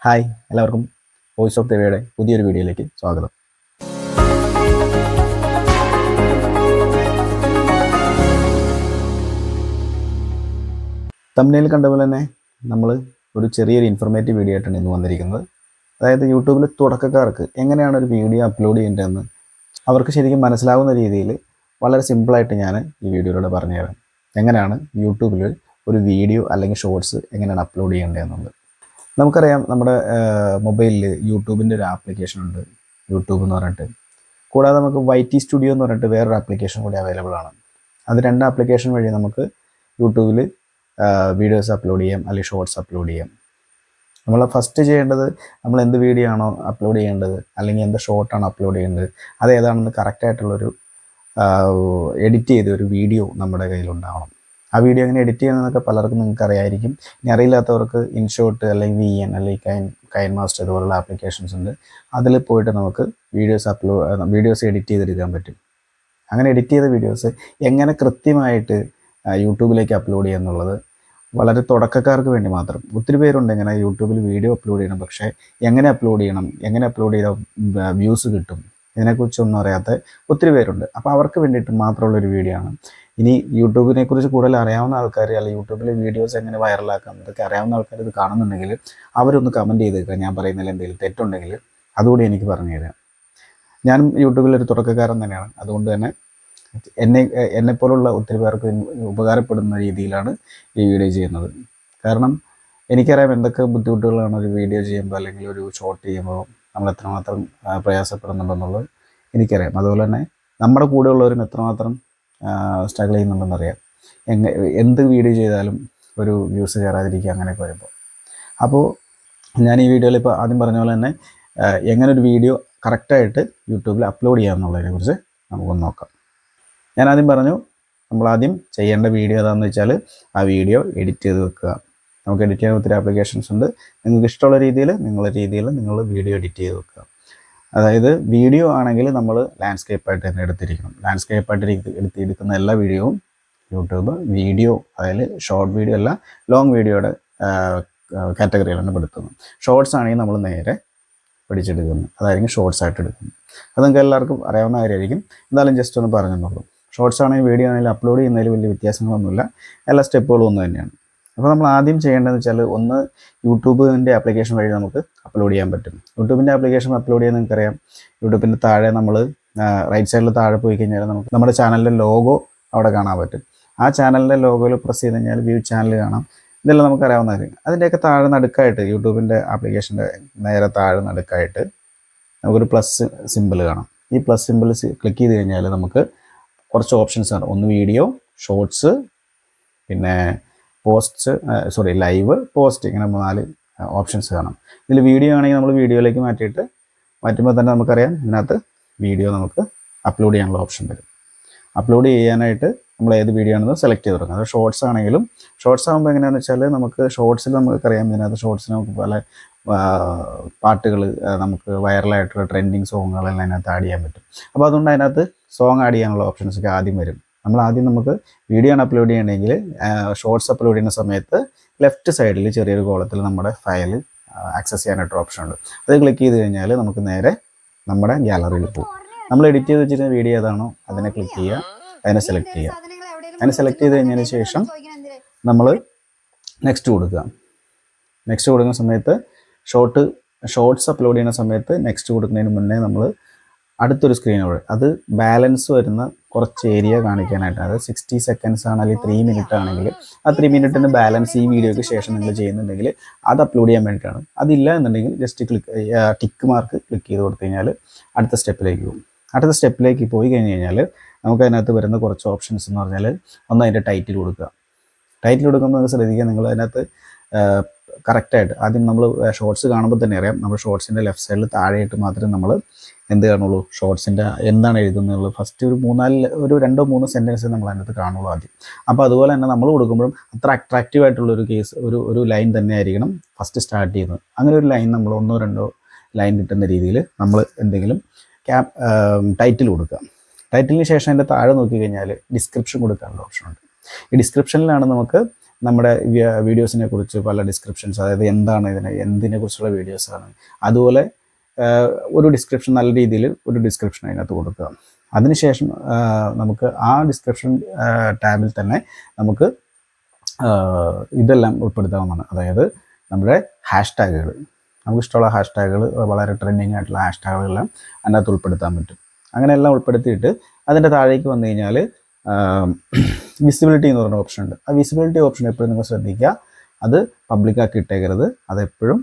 Hi എല്ലാവർക്കും voice of ദേവയുടെ പുതിയൊരു വീഡിയോയിലേക്ക് സ്വാഗതം. തംബ്നെയിൽ കണ്ട പോലെ തന്നെ നമ്മൾ ഒരു ചെറിയൊരു ഇൻഫർമേറ്റീവ് വീഡിയോ ആയിട്ടാണ് ഇന്ന് വന്നിരിക്കുന്നത്. അതായത് യൂട്യൂബിൽ തുടക്കക്കാർക്ക് എങ്ങനെയാണ് ഒരു വീഡിയോ അപ്ലോഡ് ചെയ്യേണ്ടതെന്ന് അവർക്ക് ശരിക്കും മനസ്സിലാവുന്ന രീതിയിൽ വളരെ സിമ്പിളായിട്ട് ഞാൻ ഈ വീഡിയോയിലൂടെ പറഞ്ഞുതരാം. എങ്ങനെയാണ് യൂട്യൂബിൽ ഒരു വീഡിയോ അല്ലെങ്കിൽ ഷോർട്സ് എങ്ങനെയാണ് അപ്ലോഡ് ചെയ്യേണ്ടതെന്നുള്ളത്. നമുക്കറിയാം, നമ്മുടെ മൊബൈലിൽ യൂട്യൂബിൻ്റെ ഒരു ആപ്ലിക്കേഷൻ ഉണ്ട്, യൂട്യൂബ് എന്ന് പറഞ്ഞിട്ട്. കൂടാതെ നമുക്ക് YT സ്റ്റുഡിയോ എന്ന് പറഞ്ഞിട്ട് വേറൊരു ആപ്ലിക്കേഷൻ കൂടി അവൈലബിൾ ആണ്. അത് രണ്ട് ആപ്ലിക്കേഷൻ വഴി നമുക്ക് യൂട്യൂബിൽ വീഡിയോസ് അപ്ലോഡ് ചെയ്യാം അല്ലെങ്കിൽ ഷോർട്സ് അപ്ലോഡ് ചെയ്യാം. നമ്മൾ ഫസ്റ്റ് ചെയ്യേണ്ടത്, നമ്മൾ എന്ത് വീഡിയോ ആണോ അപ്ലോഡ് ചെയ്യേണ്ടത് അല്ലെങ്കിൽ എന്ത് ഷോർട്ടാണോ അപ്ലോഡ് ചെയ്യേണ്ടത് അത് ഏതാണെന്ന് കറക്റ്റായിട്ടുള്ളൊരു എഡിറ്റ് ചെയ്ത ഒരു വീഡിയോ നമ്മുടെ കയ്യിലുണ്ടാവണം. ആ വീഡിയോ എങ്ങനെ എഡിറ്റ് ചെയ്യുന്നതൊക്കെ പലർക്കും നിങ്ങൾക്ക് അറിയായിരിക്കും. ഇനി അറിയില്ലാത്തവർക്ക് ഇൻഷോട്ട് അല്ലെങ്കിൽ VN അല്ലെങ്കിൽ കൈൻ മാസ്റ്റർ ഇതുപോലുള്ള ആപ്ലിക്കേഷൻസ് ഉണ്ട്. അതിൽ പോയിട്ട് നമുക്ക് വീഡിയോസ് എഡിറ്റ് ചെയ്തെടുക്കാൻ പറ്റും. അങ്ങനെ എഡിറ്റ് ചെയ്ത വീഡിയോസ് എങ്ങനെ കൃത്യമായിട്ട് യൂട്യൂബിലേക്ക് അപ്ലോഡ് ചെയ്യുക എന്നുള്ളത് വളരെ തുടക്കക്കാർക്ക് വേണ്ടി മാത്രം. ഒത്തിരി പേരുണ്ട് ഇങ്ങനെ യൂട്യൂബിൽ വീഡിയോ അപ്ലോഡ് ചെയ്യണം, പക്ഷേ എങ്ങനെ അപ്ലോഡ് ചെയ്യണം, എങ്ങനെ അപ്ലോഡ് ചെയ്താൽ വ്യൂസ് കിട്ടും, ഇതിനെക്കുറിച്ചൊന്നും അറിയാത്ത ഒത്തിരി പേരുണ്ട്. അപ്പോൾ അവർക്ക് വേണ്ടിയിട്ട് മാത്രമുള്ളൊരു വീഡിയോ ആണ്. ഇനി യൂട്യൂബിനെ കുറിച്ച് കൂടുതൽ അറിയാവുന്ന ആൾക്കാർ അല്ലെങ്കിൽ യൂട്യൂബിലെ വീഡിയോസ് എങ്ങനെ വൈറലാക്കാം ഇതൊക്കെ അറിയാവുന്ന ആൾക്കാർ ഇത് കാണുന്നുണ്ടെങ്കിൽ അവരൊന്ന് കമൻറ്റ് ചെയ്തേക്കുക. ഞാൻ പറയുന്നതിൽ എന്തെങ്കിലും തെറ്റുണ്ടെങ്കിൽ അതുകൂടി എനിക്ക് പറഞ്ഞു തരാം. ഞാൻ യൂട്യൂബിലൊരു തുടക്കക്കാരൻ തന്നെയാണ്. അതുകൊണ്ട് തന്നെ എന്നെപ്പോലുള്ള ഒത്തിരി പേർക്ക് ഉപകാരപ്പെടുന്ന രീതിയിലാണ് ഈ വീഡിയോ ചെയ്യുന്നത്. കാരണം എനിക്കറിയാം എന്തൊക്കെ ബുദ്ധിമുട്ടുകളാണ് ഒരു വീഡിയോ ചെയ്യുമ്പോൾ അല്ലെങ്കിൽ ഒരു ഷോർട്ട് ചെയ്യുമ്പോൾ നമ്മൾ എത്രമാത്രം പ്രയാസപ്പെടുന്നുണ്ടെന്നുള്ളത് എനിക്കറിയാം. അതുപോലെ തന്നെ നമ്മുടെ കൂടെയുള്ളവരും എത്രമാത്രം സ്ട്രഗിൾ ചെയ്യുന്നുണ്ടെന്നറിയാം. എന്ത് വീഡിയോ ചെയ്താലും ഒരു വ്യൂസ് കയറാതിരിക്കുക അങ്ങനെയൊക്കെ വരുമ്പോൾ. അപ്പോൾ ഞാൻ ഈ വീഡിയോയിൽ ഇപ്പോൾ ആദ്യം പറഞ്ഞ പോലെ തന്നെ എങ്ങനെ ഒരു വീഡിയോ കറക്റ്റായിട്ട് യൂട്യൂബിൽ അപ്ലോഡ് ചെയ്യാമെന്നുള്ളതിനെക്കുറിച്ച് നമുക്കൊന്ന് നോക്കാം. ഞാൻ ആദ്യം പറഞ്ഞു, നമ്മളാദ്യം ചെയ്യേണ്ട വീഡിയോ ഏതാണെന്ന് വെച്ചാൽ ആ വീഡിയോ എഡിറ്റ് ചെയ്ത് വെക്കുക. നമുക്ക് എഡിറ്റ് ചെയ്യാൻ ഒത്തിരി ആപ്ലിക്കേഷൻസ് ഉണ്ട്. നിങ്ങൾക്ക് ഇഷ്ടമുള്ള രീതിയിൽ നിങ്ങൾ വീഡിയോ എഡിറ്റ് ചെയ്ത് വെക്കുക. അതായത് വീഡിയോ ആണെങ്കിൽ നമ്മൾ ലാൻഡ്സ്കേപ്പായിട്ട് തന്നെ എടുത്തിരിക്കണം. ലാൻഡ്സ്കേപ്പായിട്ട് എടുക്കുന്ന എല്ലാ വീഡിയോവും യൂട്യൂബ് വീഡിയോ, അതായത് ഷോർട്ട് വീഡിയോ അല്ല ലോങ് വീഡിയോയുടെ കാറ്റഗറിയിലാണ് പെടുത്തുന്നത്. ഷോർട്സ് ആണെങ്കിൽ നമ്മൾ നേരെ പിടിച്ചെടുക്കുന്നത്, അതായിരിക്കും ഷോർട്സ് ആയിട്ട് എടുക്കുന്നത്. അത് നിങ്ങൾക്ക് എല്ലാവർക്കും അറിയാവുന്ന കാര്യമായിരിക്കും. എന്തായാലും ജസ്റ്റ് ഒന്ന് പറഞ്ഞെന്നുള്ളൂ. ഷോർട്സ് ആണെങ്കിൽ വീഡിയോ ആണെങ്കിൽ അപ്ലോഡ് ചെയ്യുന്നതിൽ വലിയ വ്യത്യാസങ്ങളൊന്നുമില്ല, എല്ലാ സ്റ്റെപ്പുകളും ഒന്ന് തന്നെയാണ്. അപ്പോൾ നമ്മൾ ആദ്യം ചെയ്യേണ്ടതെന്ന് വെച്ചാൽ, ഒന്ന് യൂട്യൂബിൻ്റെ ആപ്ലിക്കേഷൻ വഴി നമുക്ക് അപ്ലോഡ് ചെയ്യാൻ പറ്റും. യൂട്യൂബിൻ്റെ ആപ്ലിക്കേഷൻ അപ്ലോഡ് ചെയ്യാൻ നിങ്ങൾക്കറിയാം, യൂട്യൂബിൻ്റെ താഴെ നമ്മൾ റൈറ്റ് സൈഡിൽ താഴെ പോയി കഴിഞ്ഞാൽ നമുക്ക് നമ്മുടെ ചാനലിൻ്റെ ലോഗോ അവിടെ കാണാൻ പറ്റും. ആ ചാനലിൻ്റെ ലോഗോയിൽ പ്രസ് ചെയ്ത് കഴിഞ്ഞാൽ വ്യൂ ചാനൽ കാണാം. ഇതെല്ലാം നമുക്കറിയാവുന്ന കാര്യം. അതിൻ്റെയൊക്കെ താഴെ നടുക്കായിട്ട്, യൂട്യൂബിൻ്റെ ആപ്ലിക്കേഷൻ്റെ നേരെ താഴെ നടുക്കായിട്ട് നമുക്കൊരു പ്ലസ് സിമ്പിൾ കാണാം. ഈ പ്ലസ് സിമ്പിൾ ക്ലിക്ക് ചെയ്ത് കഴിഞ്ഞാൽ നമുക്ക് കുറച്ച് ഓപ്ഷൻസ് ആണ്. ഒന്ന് വീഡിയോ, ഷോർട്സ്, പിന്നെ ലൈവ്, പോസ്റ്റ്, ഇങ്ങനെ 4 ഓപ്ഷൻസ് കാണാം. ഇതിൽ വീഡിയോ ആണെങ്കിൽ നമ്മൾ വീഡിയോയിലേക്ക് മാറ്റുമ്പോൾ തന്നെ നമുക്കറിയാം ഇതിനകത്ത് വീഡിയോ നമുക്ക് അപ്ലോഡ് ചെയ്യാനുള്ള ഓപ്ഷൻ വരും. അപ്ലോഡ് ചെയ്യാനായിട്ട് നമ്മൾ ഏത് വീഡിയോ ആണെന്ന് സെലക്ട് ചെയ്ത് തുടങ്ങാം. അത് ഷോർട്സ് ആണെങ്കിലും, ഷോർട്സ് ആകുമ്പോൾ എങ്ങനെയാണെന്ന് വെച്ചാൽ നമുക്ക് ഷോർട്സിൽ നമുക്കറിയാം ഇതിനകത്ത് ഷോർട്സിൽ നമുക്ക് പല പാട്ടുകൾ, നമുക്ക് വൈറലായിട്ടുള്ള ട്രെൻഡിങ് സോങ്ങുകളെല്ലാം അതിനകത്ത് ആഡ് ചെയ്യാൻ പറ്റും. അപ്പോൾ അതുകൊണ്ട് അതിനകത്ത് സോങ് ആഡ് ചെയ്യാനുള്ള ഓപ്ഷൻസൊക്കെ ആദ്യം വരും. നമുക്ക് വീഡിയോ ആണ് അപ്ലോഡ് ചെയ്യണമെങ്കിൽ ഷോർട്സ് അപ്ലോഡ് ചെയ്യുന്ന സമയത്ത് ലെഫ്റ്റ് സൈഡിൽ ചെറിയൊരു കോളത്തിൽ നമ്മുടെ ഫയൽ ആക്സസ് ചെയ്യാനായിട്ട് ഓപ്ഷൻ ഉണ്ട്. അത് ക്ലിക്ക് ചെയ്ത് കഴിഞ്ഞാൽ നമുക്ക് നേരെ നമ്മുടെ ഗാലറിയിൽ പോകും. നമ്മൾ എഡിറ്റ് ചെയ്ത് വെച്ചിരുന്ന വീഡിയോ ഏതാണോ അതിനെ ക്ലിക്ക് ചെയ്യുക, അതിനെ സെലക്ട് ചെയ്യുക. അതിനെ സെലക്ട് ചെയ്ത് കഴിഞ്ഞതിന് ശേഷം നമ്മൾ നെക്സ്റ്റ് കൊടുക്കുക. നെക്സ്റ്റ് കൊടുക്കുന്ന സമയത്ത് ഷോർട്സ് അപ്ലോഡ് ചെയ്യുന്ന സമയത്ത് നെക്സ്റ്റ് കൊടുക്കുന്നതിന് മുന്നേ നമ്മൾ അടുത്തൊരു സ്ക്രീനോട്, അത് ബാലൻസ് വരുന്ന കുറച്ച് ഏരിയ കാണിക്കാനായിട്ട്, അതായത് 60 സെക്കൻഡ്സ് ആണ് അല്ലെങ്കിൽ 3 മിനിറ്റ് ആണെങ്കിൽ ആ 3 മിനിറ്റിൻ്റെ ബാലൻസ് ഈ വീഡിയോയ്ക്ക് ശേഷം നിങ്ങൾ ചെയ്യുന്നുണ്ടെങ്കിൽ അത് അപ്ലോഡ് ചെയ്യാൻ വേണ്ടിയിട്ടാണ്. അതില്ല എന്നുണ്ടെങ്കിൽ ജസ്റ്റ് ടിക്ക് മാർക്ക് ക്ലിക്ക് ചെയ്ത് കൊടുത്തു കഴിഞ്ഞാൽ അടുത്ത സ്റ്റെപ്പിലേക്ക് പോകും. അടുത്ത സ്റ്റെപ്പിലേക്ക് പോയി കഴിഞ്ഞ് കഴിഞ്ഞാൽ നമുക്ക് അതിനകത്ത് വരുന്ന കുറച്ച് ഓപ്ഷൻസ് എന്ന് പറഞ്ഞാൽ, ഒന്ന് അതിൻ്റെ ടൈറ്റിൽ കൊടുക്കുക. ടൈറ്റിൽ കൊടുക്കുമ്പോൾ നിങ്ങൾ ശ്രദ്ധിക്കുക, നിങ്ങൾ അതിനകത്ത് കറക്റ്റായിട്ട് ആദ്യം നമ്മൾ ഷോർട്സ് കാണുമ്പോൾ തന്നെ അറിയാം, നമ്മൾ ഷോർട്സിൻ്റെ ലെഫ്റ്റ് സൈഡിൽ താഴെയായിട്ട് മാത്രമേ നമ്മൾ എന്ത് കാണുള്ളൂ, ഷോർട്സിൻ്റെ എന്താണ് എഴുതുന്നുള്ളത്. ഫസ്റ്റ് ഒരു 2-3 സെൻറ്റൻസ് നമ്മൾ അതിനകത്ത് കാണുള്ളൂ ആദ്യം. അപ്പോൾ അതുപോലെ തന്നെ നമ്മൾ കൊടുക്കുമ്പോഴും അത്ര അട്രാക്റ്റീവ് ആയിട്ടുള്ളൊരു ഒരു ലൈൻ തന്നെ ആയിരിക്കണം ഫസ്റ്റ് സ്റ്റാർട്ട് ചെയ്യുന്നത്. അങ്ങനെ ഒരു ലൈൻ നമ്മൾ 1-2 ലൈൻ കിട്ടുന്ന രീതിയിൽ നമ്മൾ എന്തെങ്കിലും ടൈറ്റിൽ കൊടുക്കുക. ടൈറ്റിലിന് ശേഷം അതിൻ്റെ താഴെ നോക്കിക്കഴിഞ്ഞാൽ ഡിസ്ക്രിപ്ഷൻ കൊടുക്കാനുള്ള ഓപ്ഷനുണ്ട്. ഈ ഡിസ്ക്രിപ്ഷനിലാണ് നമുക്ക് നമ്മുടെ വീഡിയോസിനെ കുറിച്ച് പല ഡിസ്ക്രിപ്ഷൻസ്, അതായത് എന്താണ് എന്തിനെ കുറിച്ചുള്ള വീഡിയോസാണ്, അതുപോലെ ഒരു ഡിസ്ക്രിപ്ഷൻ, നല്ല രീതിയിൽ ഒരു ഡിസ്ക്രിപ്ഷൻ അതിനകത്ത് കൊടുക്കുക. അതിനുശേഷം നമുക്ക് ആ ഡിസ്ക്രിപ്ഷൻ ടാബിൽ തന്നെ നമുക്ക് ഇതെല്ലാം ഉൾപ്പെടുത്താവുന്നതാണ്. അതായത് നമ്മുടെ ഹാഷ്ടാഗുകൾ, നമുക്കിഷ്ടമുള്ള ഹാഷ്ടാഗുകൾ, വളരെ ട്രെൻഡിങ് ആയിട്ടുള്ള ഹാഷ്ടാഗുകളെല്ലാം അതിനകത്ത് ഉൾപ്പെടുത്താൻ പറ്റും. അങ്ങനെയെല്ലാം ഉൾപ്പെടുത്തിയിട്ട് അതിൻ്റെ താഴേക്ക് വന്നു കഴിഞ്ഞാൽ വിസിബിലിറ്റി എന്ന് പറയുന്ന ഓപ്ഷൻ ഉണ്ട്. ആ വിസിബിലിറ്റി ഓപ്ഷൻ എപ്പോഴും നിങ്ങൾ ശ്രദ്ധിക്കുക, അത് പബ്ലിക്കാക്കി ഇട്ടേക്കരുത്. അതെപ്പോഴും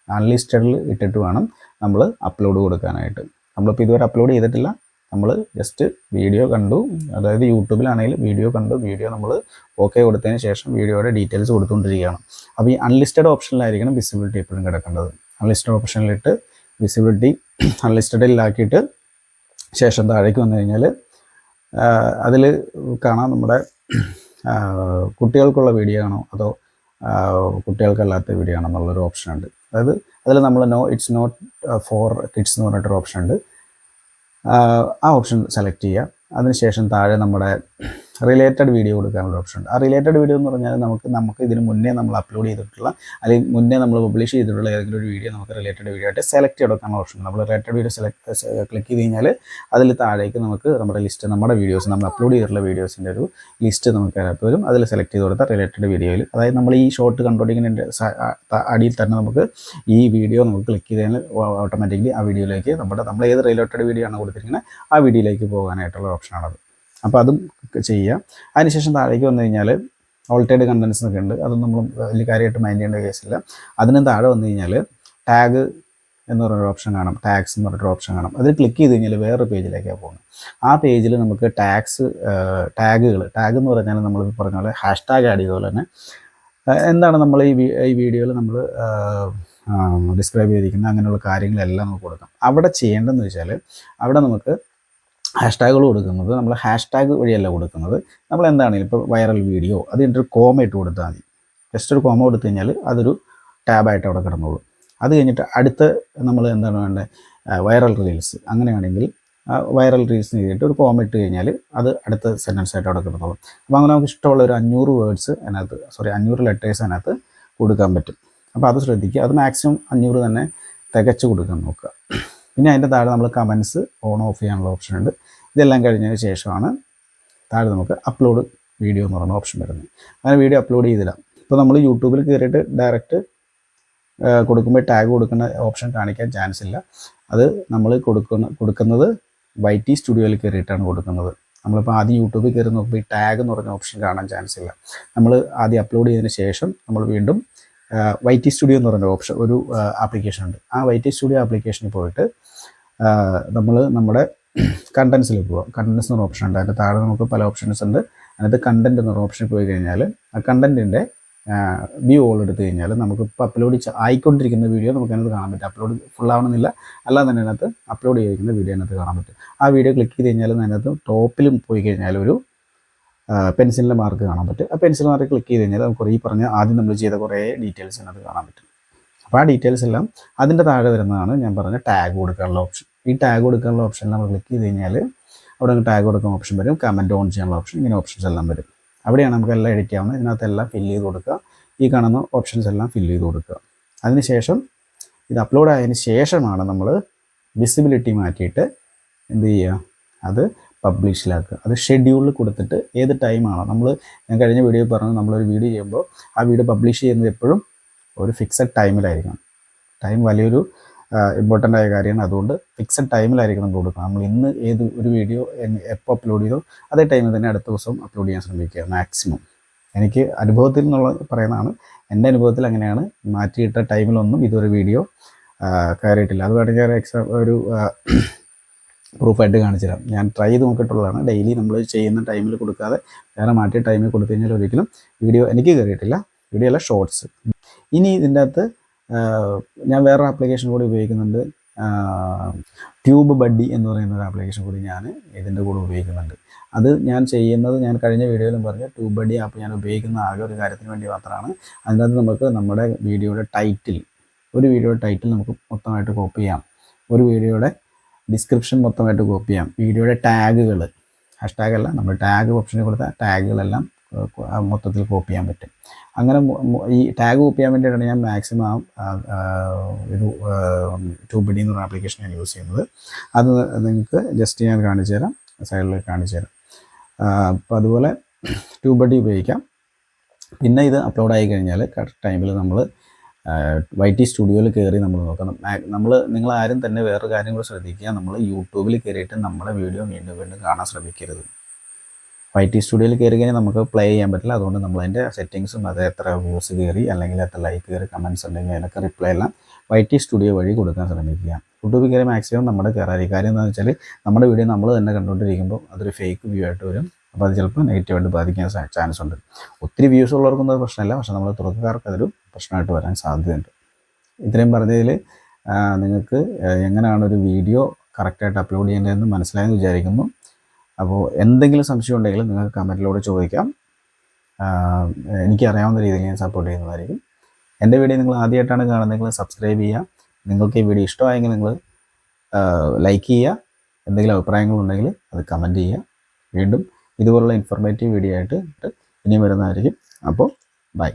അൺലിസ്റ്റഡിൽ ഇട്ടിട്ട് വേണം നമ്മൾ അപ്ലോഡ് കൊടുക്കാനായിട്ട്. നമ്മളിപ്പോൾ ഇതുവരെ അപ്ലോഡ് ചെയ്തിട്ടില്ല, നമ്മൾ ജസ്റ്റ് വീഡിയോ കണ്ടു, അതായത് യൂട്യൂബിലാണെങ്കിൽ വീഡിയോ കണ്ടു, വീഡിയോ നമ്മൾ ഓക്കെ കൊടുത്തതിന് ശേഷം വീഡിയോയുടെ ഡീറ്റെയിൽസ് കൊടുത്തുകൊണ്ടിരിക്കുകയാണ്. അപ്പോൾ ഈ അൺലിസ്റ്റഡ് ഓപ്ഷനിലായിരിക്കണം വിസിബിലിറ്റി എപ്പോഴും കിടക്കേണ്ടത്. അൺലിസ്റ്റഡ് ഓപ്ഷനിലിട്ട് വിസിബിലിറ്റി അൺലിസ്റ്റഡിലാക്കിയിട്ട് ശേഷം താഴേക്ക് വന്നു കഴിഞ്ഞാൽ അതിൽ കാണാം നമ്മുടെ കുട്ടികൾക്കുള്ള വീഡിയോ ആണോ അതോ കുട്ടികൾക്കല്ലാത്ത വീഡിയോ ആണോ എന്നുള്ളൊരു ഓപ്ഷൻ ഉണ്ട്. അതായത് അതിൽ നമ്മൾ ഇറ്റ്സ് നോട്ട് ഫോർ കിഡ്സ് എന്ന് പറഞ്ഞിട്ടൊരു ഓപ്ഷൻ ഉണ്ട്. ആ ഓപ്ഷൻ സെലക്ട് ചെയ്യുക. അതിനുശേഷം താഴെ നമ്മുടെ റിലേറ്റഡ് വീഡിയോ കൊടുക്കാനുള്ള ഓപ്ഷൻ ഉണ്ട്. ആ റിലേറ്റഡ് വീഡിയോ എന്ന് പറഞ്ഞാൽ നമുക്ക് ഇതിന് മുന്നേ നമ്മൾ അപ്ലോഡ് ചെയ്തിട്ടുള്ള, അല്ലെങ്കിൽ മുന്നേ നമ്മൾ പബ്ലിഷ് ചെയ്തിട്ടുള്ള ഏതെങ്കിലും ഒരു വീഡിയോ നമുക്ക് റിലേറ്റഡ് വീഡിയോ ആയിട്ട് സെലക്ട് ചെയ്തെടുക്കാനുള്ള ഓപ്ഷൻ ഉണ്ട്. നമ്മൾ റിലേറ്റഡ് വീഡിയോ ക്ലിക്ക് ചെയ്ത് കഴിഞ്ഞാൽ അതിൽ താഴേക്ക് നമുക്ക് നമ്മുടെ ലിസ്റ്റ്, നമ്മുടെ വീഡിയോസ്, നമ്മൾ അപ്ലോഡ് ചെയ്തിട്ടുള്ള വീഡിയോസിൻ്റെ ഒരു ലിസ്റ്റ് നമുക്ക് അതിനകത്ത് വരും. അതിൽ സെലക്ട് ചെയ്ത് കൊടുത്താൽ റിലേറ്റഡ് വീഡിയോയിൽ, അതായത് നമ്മൾ ഈ ഷോർട്ട് കണ്ടുപിടിക്കുന്നതിൻ്റെ അടിയിൽ തന്നെ നമുക്ക് ഈ വീഡിയോ നമുക്ക് ക്ലിക്ക് ചെയ്ത് കഴിഞ്ഞാൽ ഓട്ടോമാറ്റിക്കലി ആ വീഡിയോയിലേക്ക് നമ്മൾ ഏത് റിലേറ്റഡ് വീഡിയോ ആണ് കൊടുത്തിരിക്കുന്നത് ആ വീഡിയോയിലേക്ക് പോകാനായിട്ടുള്ള ഓപ്ഷനാണത്. അപ്പോൾ അതും ചെയ്യുക. അതിനുശേഷം താഴേക്ക് വന്നു കഴിഞ്ഞാൽ ഓൾട്ടേഡ് കണ്ടൻസ് എന്നൊക്കെ ഉണ്ട്. അതൊന്നും നമ്മൾ വലിയ കാര്യമായിട്ട് മൈൻഡ് ചെയ്യേണ്ട കേസില്ല. അതിനും താഴെ വന്നു കഴിഞ്ഞാൽ ടാഗ് എന്ന് പറഞ്ഞൊരു ഓപ്ഷൻ കാണാം, ടാഗ്സ് എന്ന് പറഞ്ഞൊരു ഓപ്ഷൻ കാണാം. അതിൽ ക്ലിക്ക് ചെയ്ത് കഴിഞ്ഞാൽ വേറൊരു പേജിലേക്കാണ് പോകുന്നത്. ആ പേജിൽ നമുക്ക് ടാഗ് എന്ന് പറഞ്ഞാൽ നമ്മൾ പറഞ്ഞ പോലെ ഹാഷ്ടാഗ് ആഡ് ചെയ്തതുപോലെ തന്നെ എന്താണ് നമ്മൾ ഈ വീഡിയോയിൽ നമ്മൾ ഡിസ്ക്രൈബ് ചെയ്തിരിക്കുന്ന അങ്ങനെയുള്ള കാര്യങ്ങളെല്ലാം നമുക്ക് കൊടുക്കാം. അവിടെ ചെയ്യേണ്ടതെന്ന് വെച്ചാൽ അവിടെ നമുക്ക് ഹാഷ്ടാഗുകൾ കൊടുക്കുന്നത് നമ്മൾ ഹാഷ്ടാഗ് വഴിയല്ല കൊടുക്കുന്നത്. നമ്മൾ എന്താണെങ്കിലും ഇപ്പോൾ വൈറൽ വീഡിയോ അത് ഒരു കോമ ഇട്ട് കൊടുത്താൽ മതി. ജസ്റ്റ് ഒരു കോമ കൊടുത്തു കഴിഞ്ഞാൽ അതൊരു ടാബായിട്ട് അവിടെ കിടന്നോളൂ. അത് കഴിഞ്ഞിട്ട് അടുത്ത നമ്മൾ എന്താണ് വേണ്ടത്, വൈറൽ റീൽസ്, അങ്ങനെയാണെങ്കിൽ വൈറൽ റീൽസ് ചെയ്തിട്ട് ഒരു കോമ ഇട്ട് കഴിഞ്ഞാൽ അത് അടുത്ത സെൻറ്റൻസ് ആയിട്ട് അവിടെ കിടന്നോളും. അപ്പോൾ അങ്ങനെ നമുക്ക് ഇഷ്ടമുള്ള ഒരു 500 ലെറ്റേഴ്സ് അതിനകത്ത് കൊടുക്കാൻ പറ്റും. അപ്പോൾ അത് ശ്രദ്ധിക്കുക. അത് മാക്സിമം 500 തന്നെ തികച്ച് കൊടുക്കാൻ നോക്കുക. പിന്നെ അതിൻ്റെ താഴെ നമ്മൾ കമൻസ് ഓൺ ഓഫ് ചെയ്യാനുള്ള ഓപ്ഷൻ ഉണ്ട്. ഇതെല്ലാം കഴിഞ്ഞതിന് ശേഷമാണ് താഴെ നമുക്ക് അപ്ലോഡ് വീഡിയോ എന്ന് പറയുന്ന ഓപ്ഷൻ വരുന്നത്. അങ്ങനെ വീഡിയോ അപ്ലോഡ് ചെയ്തിടാം. ഇപ്പോൾ നമ്മൾ യൂട്യൂബിൽ കയറിയിട്ട് ഡയറക്റ്റ് കൊടുക്കുമ്പോൾ ടാഗ് കൊടുക്കുന്ന ഓപ്ഷൻ കാണിക്കാൻ ചാൻസ് ഇല്ല. അത് നമ്മൾ കൊടുക്കുന്നത് YT സ്റ്റുഡിയോയിൽ കയറിയിട്ടാണ് കൊടുക്കുന്നത്. നമ്മളിപ്പോൾ ആദ്യം യൂട്യൂബിൽ കയറി നോക്കുമ്പോൾ ഈ ടാഗ് എന്ന് പറഞ്ഞ ഓപ്ഷൻ കാണാൻ ചാൻസ് ഇല്ല. നമ്മൾ ആദ്യം അപ്ലോഡ് ചെയ്തതിന് ശേഷം നമ്മൾ വീണ്ടും YT സ്റ്റുഡിയോ എന്ന് പറഞ്ഞ ഓപ്ഷൻ ഒരു ആപ്ലിക്കേഷൻ ഉണ്ട്. ആ YT സ്റ്റുഡിയോ ആപ്ലിക്കേഷനിൽ പോയിട്ട് നമ്മൾ നമ്മുടെ കണ്ടൻസിൽ പോകാം. കണ്ടൻസ് എന്നൊരു ഓപ്ഷൻ ഉണ്ട്. അതിൻ്റെ താഴെ നമുക്ക് പല ഓപ്ഷൻസ് ഉണ്ട്. അതിനകത്ത് കണ്ടൻറ്റ് എന്നൊരു ഓപ്ഷനിൽ പോയി കഴിഞ്ഞാൽ ആ കണ്ടൻറ്റിൻ്റെ വ്യൂ ഓൾ എടുത്തു കഴിഞ്ഞാൽ നമുക്കിപ്പോൾ അപ്ലോഡ് ആയിക്കൊണ്ടിരിക്കുന്ന വീഡിയോ നമുക്ക് അതിനകത്ത് കാണാൻ പറ്റും. അപ്ലോഡ് ഫുൾ ആവണമെന്നില്ല, അല്ലാതെ തന്നെ അതിനകത്ത് അപ്ലോഡ് ചെയ്തിരിക്കുന്ന വീഡിയോ അതിനകത്ത് കാണാൻ പറ്റും. ആ വീഡിയോ ക്ലിക്ക് ചെയ്ത് കഴിഞ്ഞാൽ അതിനകത്ത് ടോപ്പിലും പോയി കഴിഞ്ഞാൽ ഒരു പെൻസിലിൻ്റെ മാർക്ക് കാണാൻ പറ്റും. ആ പെൻസിൽ മാർക്ക് ക്ലിക്ക് ചെയ്ത് കഴിഞ്ഞാൽ നമുക്ക് ഈ പറഞ്ഞ ആദ്യം നമ്മൾ ചെയ്ത കുറേ ഡീറ്റെയിൽസ് അതിനകത്ത് കാണാൻ പറ്റും. അപ്പോൾ ആ ഡീറ്റെയിൽസ് എല്ലാം അതിൻ്റെ താഴെ വരുന്നതാണ് ഞാൻ പറഞ്ഞ ടാഗ് കൊടുക്കാനുള്ള ഓപ്ഷൻ. ഈ ടാഗ് കൊടുക്കാനുള്ള ഓപ്ഷൻ നമ്മൾ ക്ലിക്ക് ചെയ്ത് കഴിഞ്ഞാൽ അവിടെ ടാഗ് കൊടുക്കുന്ന ഓപ്ഷൻ വരും, കമൻറ്റ് ഓൺ ചെയ്യാനുള്ള ഓപ്ഷൻ, ഇങ്ങനെ ഓപ്ഷൻസ് എല്ലാം വരും. അവിടെയാണ് നമുക്ക് എല്ലാം എഡിറ്റ് ചെയ്യാവുന്നത്. ഇതിനകത്തെല്ലാം ഫില്ല് ചെയ്ത് കൊടുക്കുക. ഈ കാണുന്ന ഓപ്ഷൻസ് എല്ലാം ഫില്ല് ചെയ്ത് കൊടുക്കുക. അതിനുശേഷം ഇത് അപ്ലോഡ് ആയതിന് ശേഷമാണ് നമ്മൾ വിസിബിലിറ്റി മാറ്റിയിട്ട് എന്ത് ചെയ്യുക, അത് പബ്ലിഷിലാക്കുക. അത് ഷെഡ്യൂളിൽ കൊടുത്തിട്ട് ഏത് ടൈമാണോ ഞാൻ കഴിഞ്ഞ വീഡിയോ പറഞ്ഞു, നമ്മളൊരു വീഡിയോ ചെയ്യുമ്പോൾ ആ വീഡിയോ പബ്ലിഷ് ചെയ്യുന്നത് എപ്പോഴും ഒരു ഫിക്സഡ് ടൈമിലായിരിക്കണം. ടൈം വലിയൊരു ഇമ്പോർട്ടൻ്റ് ആയ കാര്യമാണ്. അതുകൊണ്ട് ഫിക്സഡ് ടൈമിലായിരിക്കണം നമ്മൾ കൊടുക്കുക. നമ്മൾ ഇന്ന് ഒരു വീഡിയോ എപ്പോൾ അപ്ലോഡ് ചെയ്തോ അതേ ടൈമിൽ തന്നെ അടുത്ത ദിവസം അപ്ലോഡ് ചെയ്യാൻ ശ്രമിക്കുക മാക്സിമം. എനിക്ക് അനുഭവത്തിൽ നിന്നുള്ള പറയുന്നതാണ്. എൻ്റെ അനുഭവത്തിൽ അങ്ങനെയാണ്. മാറ്റിയിട്ട ടൈമിലൊന്നും ഇതൊരു വീഡിയോ കയറിയിട്ടില്ല. അത് വേണമെങ്കിൽ ഒരു പ്രൂഫായിട്ട് കാണിച്ചു തരാം. ഞാൻ ട്രൈ ചെയ്ത് നോക്കിയിട്ടുള്ളതാണ്. ഡെയിലി നമ്മൾ ചെയ്യുന്ന ടൈമിൽ കൊടുക്കാതെ വേറെ മാറ്റിയ ടൈമിൽ കൊടുത്തു കഴിഞ്ഞാൽ ഒരിക്കലും വീഡിയോ എനിക്ക് കയറിയിട്ടില്ല. വീഡിയോ അല്ല, ഷോർട്സ്. ഇനി ഇതിൻ്റെ അകത്ത് ഞാൻ വേറൊരു ആപ്ലിക്കേഷൻ കൂടി ഉപയോഗിക്കുന്നുണ്ട്. ട്യൂബ് ബഡ്ഡി എന്ന് പറയുന്ന ഒരു ആപ്ലിക്കേഷൻ കൂടി ഞാൻ ഇതിൻ്റെ കൂടെ ഉപയോഗിക്കുന്നുണ്ട്. അത് ഞാൻ കഴിഞ്ഞ വീഡിയോയിലും പറഞ്ഞു, ട്യൂബ് ബഡ്ഡി ആപ്പ് ഞാൻ ഉപയോഗിക്കുന്ന ആകെ ഒരു കാര്യത്തിന് വേണ്ടി മാത്രമാണ്. അതിനകത്ത് നമുക്ക് നമ്മുടെ വീഡിയോയുടെ ടൈറ്റിൽ നമുക്ക് മൊത്തമായിട്ട് കോപ്പി ചെയ്യാം. ഒരു വീഡിയോയുടെ ഡിസ്ക്രിപ്ഷൻ മൊത്തമായിട്ട് കോപ്പി ചെയ്യാം. വീഡിയോയുടെ ടാഗുകൾ, ഹാഷ്ടാഗ് അല്ല, നമ്മൾ ടാഗ് ഓപ്ഷനിൽ കൊടുത്ത ടാഗുകളെല്ലാം മൊത്തത്തിൽ കോപ്പി ചെയ്യാൻ പറ്റും. അങ്ങനെ ഈ ടാഗ് കോപ്പി ചെയ്യാൻ വേണ്ടിയിട്ടാണ് ഞാൻ മാക്സിമം ഒരു ട്യൂബിഡി എന്ന് പറഞ്ഞ ആപ്ലിക്കേഷൻ ഞാൻ യൂസ് ചെയ്യുന്നത്. അത് നിങ്ങൾക്ക് ജസ്റ്റ് ഞാൻ കാണിച്ചു തരാം, സൈഡിൽ കാണിച്ചു തരാം. അപ്പോൾ അതുപോലെ ട്യൂബിഡി ഉപയോഗിക്കാം. പിന്നെ ഇത് അപ്ലോഡ് ആയി കഴിഞ്ഞാൽ കറക്റ്റ് ടൈമിൽ നമ്മൾ YT സ്റ്റുഡിയോയിൽ കയറി നമ്മൾ നോക്കണം. നിങ്ങൾ ആരും തന്നെ വേറൊരു കാര്യം കൂടെ ശ്രദ്ധിക്കുക, നമ്മൾ യൂട്യൂബിൽ കയറിയിട്ട് നമ്മുടെ വീഡിയോ വീണ്ടും വീണ്ടും കാണാൻ ശ്രമിക്കരുത്. YT സ്റ്റുഡിയോയിൽ കയറി കഴിഞ്ഞാൽ നമുക്ക് പ്ലേ ചെയ്യാൻ പറ്റില്ല. അതുകൊണ്ട് നമ്മളതിൻ്റെ സെറ്റിങ്സും അത് എത്ര വ്യൂസ് കയറി അല്ലെങ്കിൽ എത്ര ലൈക്ക് കയറി കമൻറ്റ്സ് ഉണ്ടെങ്കിൽ അതിനൊക്കെ റിപ്ലൈ എല്ലാം YT സ്റ്റുഡിയോ വഴി കൊടുക്കാൻ ശ്രമിക്കുക. യൂട്യൂബിൽ കയറി മാക്സിമം നമ്മുടെ കയറാറ്. കാര്യം എന്താണെന്ന് വെച്ചാൽ നമ്മുടെ വീഡിയോ നമ്മൾ തന്നെ കണ്ടുകൊണ്ടിരിക്കുമ്പോൾ അതൊരു ഫേക്ക് വ്യൂ ആയിട്ട് വരും. അപ്പോൾ അത് ചിലപ്പോൾ നെഗറ്റീവായിട്ട് ബാധിക്കാൻ ചാൻസ് ഉണ്ട്. ഒത്തിരി വ്യൂസ് ഉള്ളവർക്കൊന്നും അത് പ്രശ്നമല്ല, പക്ഷേ നമ്മൾ തുടക്കക്കാർക്ക് അതൊരു പ്രശ്നമായിട്ട് വരാൻ സാധ്യതയുണ്ട്. ഇത്രയും പറഞ്ഞതിൽ നിങ്ങൾക്ക് എങ്ങനെയാണ് ഒരു വീഡിയോ കറക്റ്റായിട്ട് അപ്ലോഡ് ചെയ്യേണ്ടതെന്ന് മനസ്സിലായെന്ന് വിചാരിക്കുന്നു. അപ്പോൾ എന്തെങ്കിലും സംശയം ഉണ്ടെങ്കിൽ നിങ്ങൾക്ക് കമൻറ്റിലൂടെ ചോദിക്കാം. എനിക്കറിയാവുന്ന രീതിയിൽ ഞാൻ സപ്പോർട്ട് ചെയ്യുന്നതായിരിക്കും. എൻ്റെ വീഡിയോ നിങ്ങൾ ആദ്യമായിട്ടാണ് കാണുന്നതെങ്കിൽ സബ്സ്ക്രൈബ് ചെയ്യുക. നിങ്ങൾക്ക് ഈ വീഡിയോ ഇഷ്ടമായെങ്കിൽ നിങ്ങൾ ലൈക്ക് ചെയ്യുക. എന്തെങ്കിലും അഭിപ്രായങ്ങളുണ്ടെങ്കിൽ അത് കമൻറ്റ് ചെയ്യുക. വീണ്ടും ഇതുപോലുള്ള ഇൻഫോർമേറ്റീവ് വീഡിയോ ആയിട്ട് ഇനിയും വരുന്നതായിരിക്കും. അപ്പോൾ ബൈ.